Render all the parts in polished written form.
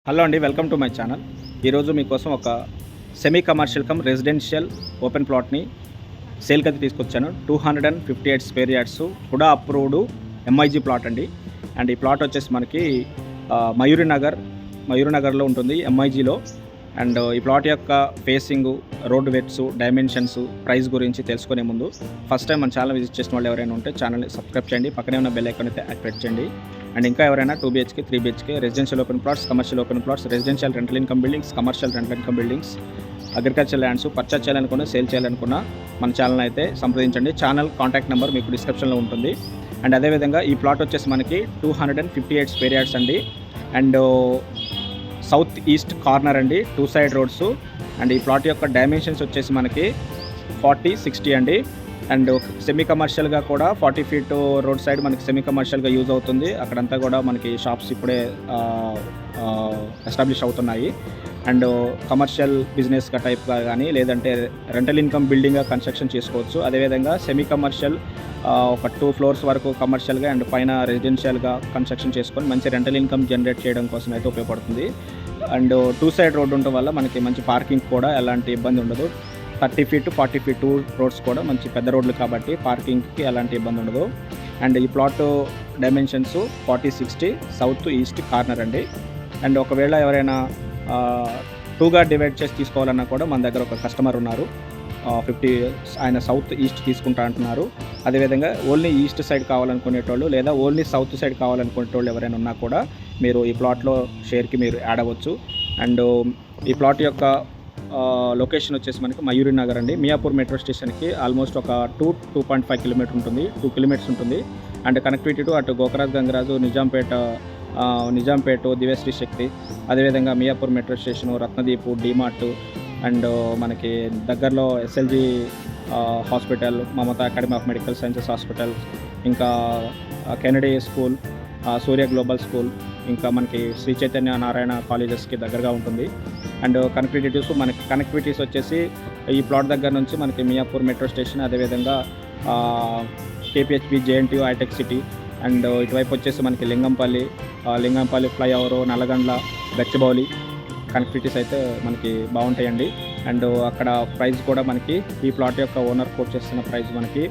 Hello అండి, welcome to my channel. ఈరోజు మీకోసం ఒక semi commercial cum residential open ప్లాట్ని సేల్కి అయితే తీసుకొచ్చాను. 258 square yards HUDA approved MIG plot అండి. అండ్ ఈ ప్లాట్ వచ్చేసి మనకి మయూరినగర్లో ఉంటుంది, ఎంఐజీలో. అండ్ ఈ ప్లాట్ యొక్క facing, road widths, dimensions, price గురించి తెలుసుకునే ముందు ఫస్ట్ టైం మన ఛానల్ విజిట్ చేసిన వాళ్ళు ఎవరైనా ఉంటే ఛానల్ని సబ్స్క్రైబ్ చేయండి, పక్కనే ఉన్న బెల్ ఐకాన్ అయితే యాక్టివేట్ చేయండి. అండ్ ఇంకా ఎవరైనా 2 BHK 3 BHK residential open plots, commercial open plots, residential rental income buildings, commercial rental income buildings, agriculture lands purchase చేయాలనుకున్నా, సేల్ చేయాలనుకున్నా మన ఛానల్ అయితే సంప్రదించండి. ఛానల్ కాంటాక్ట్ నెంబర్ మీకు డిస్క్రిప్షన్లో ఉంటుంది. అండ్ అదేవిధంగా ఈ ప్లాట్ వచ్చేసి మనకి 258 స్క్వేర్ యార్డ్స్ అండి. అండ్ సౌత్ ఈస్ట్ కార్నర్ అండి, 2 సైడ్ రోడ్స్. అండ్ ఈ ప్లాట్ యొక్క డైమెన్షన్స్ వచ్చేసి మనకి 40-60 అండి. అండ్ సెమీ కమర్షియల్గా కూడా 40 ఫీట్ రోడ్ సైడ్ మనకి సెమీ కమర్షియల్గా యూజ్ అవుతుంది. అక్కడంతా కూడా మనకి షాప్స్ ఇప్పుడే ఎస్టాబ్లిష్ అవుతున్నాయి. అండ్ కమర్షియల్ బిజినెస్గా టైప్గా కానీ, లేదంటే రెంటల్ ఇన్కమ్ బిల్డింగ్గా కన్స్ట్రక్షన్ చేసుకోవచ్చు. అదేవిధంగా సెమీ కమర్షియల్ ఒక 2 ఫ్లోర్స్ వరకు కమర్షియల్గా అండ్ పైన రెసిడెన్షియల్గా కన్స్ట్రక్షన్ చేసుకొని మంచి రెంటల్ ఇన్కమ్ జనరేట్ చేయడం కోసం అయితే ఉపయోగపడుతుంది. అండ్ 2 సైడ్ రోడ్డు ఉండటం వల్ల మనకి మంచి పార్కింగ్ కూడా ఎలాంటి ఇబ్బంది ఉండదు. 30 ఫీట్ 40 ఫీట్ 2 రోడ్స్ కూడా మంచి పెద్ద రోడ్లు కాబట్టి పార్కింగ్కి ఎలాంటి ఇబ్బంది ఉండదు. అండ్ ఈ plot dimensions 40-60 south east corner అండి. అండ్ ఒకవేళ ఎవరైనా 2గా డివైడ్ చేసి తీసుకోవాలన్నా కూడా మన దగ్గర ఒక కస్టమర్ ఉన్నారు, 50 ఆయన సౌత్ ఈస్ట్ తీసుకుంటా అంటున్నారు. అదేవిధంగా ఓన్లీ ఈస్ట్ సైడ్ కావాలనుకునేటోళ్ళు, లేదా ఓన్లీ సౌత్ సైడ్ కావాలనుకునేటోళ్ళు ఎవరైనా ఉన్నా కూడా మీరు ఈ ప్లాట్లో షేర్కి మీరు యాడ్ అవ్వచ్చు. అండ్ ఈ ప్లాట్ యొక్క లొకేషన్ వచ్చేసి మనకి మయూరినగర్ అండి. మియాపూర్ మెట్రో స్టేషన్కి ఆల్మోస్ట్ ఒక 2.5 కిలోమీటర్ ఉంటుంది, 2 కిలోమీటర్స్ ఉంటుంది. అండ్ కనెక్టివిటీ టు అటు గోకరాజ్, గంగరాజు, నిజాంపేట, దివ్యశ్రీ శక్తి, అదేవిధంగా Miyapur metro station, Ratnadeep, DMart, and మనకి దగ్గరలో SLG hospital, Mamata academy of medical sciences hospital, ఇంకా Kennedy school, Surya global school, ఇంకా మనకి శ్రీ చైతన్య నారాయణ కాలేజెస్కి దగ్గరగా ఉంటుంది. అండ్ కనెక్టివిటీస్ వచ్చేసి ఈ ప్లాట్ దగ్గర నుంచి మనకి మియాపూర్ మెట్రో స్టేషన్, అదేవిధంగా KPHP, JNTU, hitech city, and ఇటువైపు వచ్చేసి మనకి లింగంపల్లి ఫ్లైఓవర్, నల్లగండ్ల, గచ్చిబౌలి కనెక్టివిటీస్ అయితే మనకి బాగుంటాయండి. అండ్ అక్కడ ప్రైస్ కూడా మనకి ఈ ప్లాట్ యొక్క ఓనర్ కోట్ చేస్తున్న ప్రైస్ మనకి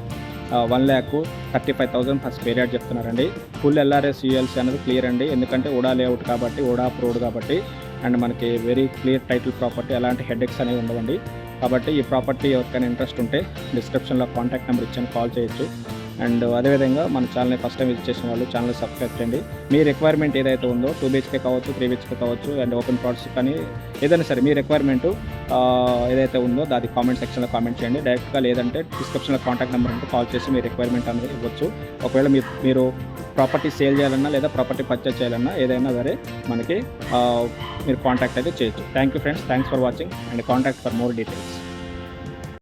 1,35,000 per స్క్వేర్ యార్డ్ చెప్తున్నారండి. ఫుల్ LRS ULC అనేది క్లియర్ అండి, ఎందుకంటే ఓడా లేఅవుట్ కాబట్టి, ఓడా అప్రూవ్డ్ కాబట్టి. అండ్ మనకి వెరీ క్లియర్ టైటిల్ ప్రాపర్టీ, ఎలాంటి హెడ్ఏక్స్ అనేవి ఉండవండి. కాబట్టి ఈ ప్రాపర్టీ ఎవరికైనా ఇంట్రెస్ట్ ఉంటే డిస్క్రిప్షన్లో కాంటాక్ట్ నెంబర్ ఇచ్చాను, కాల్ చేయొచ్చు. అండ్ అదేవిధంగా మన ఛానల్ని ఫస్ట్ టైం విజిట్ చేసిన వాళ్ళు ఛానల్ సబ్స్క్రైబ్ చేయండి. మీ రిక్వైర్మెంట్ ఏదైతే ఉందో 2 BHK కావచ్చు, 3 BHK కావచ్చు, అండ్ ఓపెన్ ప్లాట్స్ కానీ ఏదైనా సరే మీ రిక్వైర్మెంట్ ఏదైతే ఉందో అది కామెంట్ సెక్షన్లో కామెంట్ చేయండి డైరెక్ట్గా, లేదంటే డిస్క్రిప్షన్లో కాంటాక్ట్ నెంబర్ ఉంటే కాల్ చేసి మీ రిక్వైర్మెంట్ అనేది ఇవ్వచ్చు. ఒకవేళ మీరు ప్రాపర్టీ సేల్ చేయాలన్నా లేదా ప్రాపర్టీ పర్చేస్ చేయాలన్నా ఏదైనా సరే మనకి మీరు కాంటాక్ట్ అయితే చేయొచ్చు. Thank you friends, thanks for watching, and contact for more details.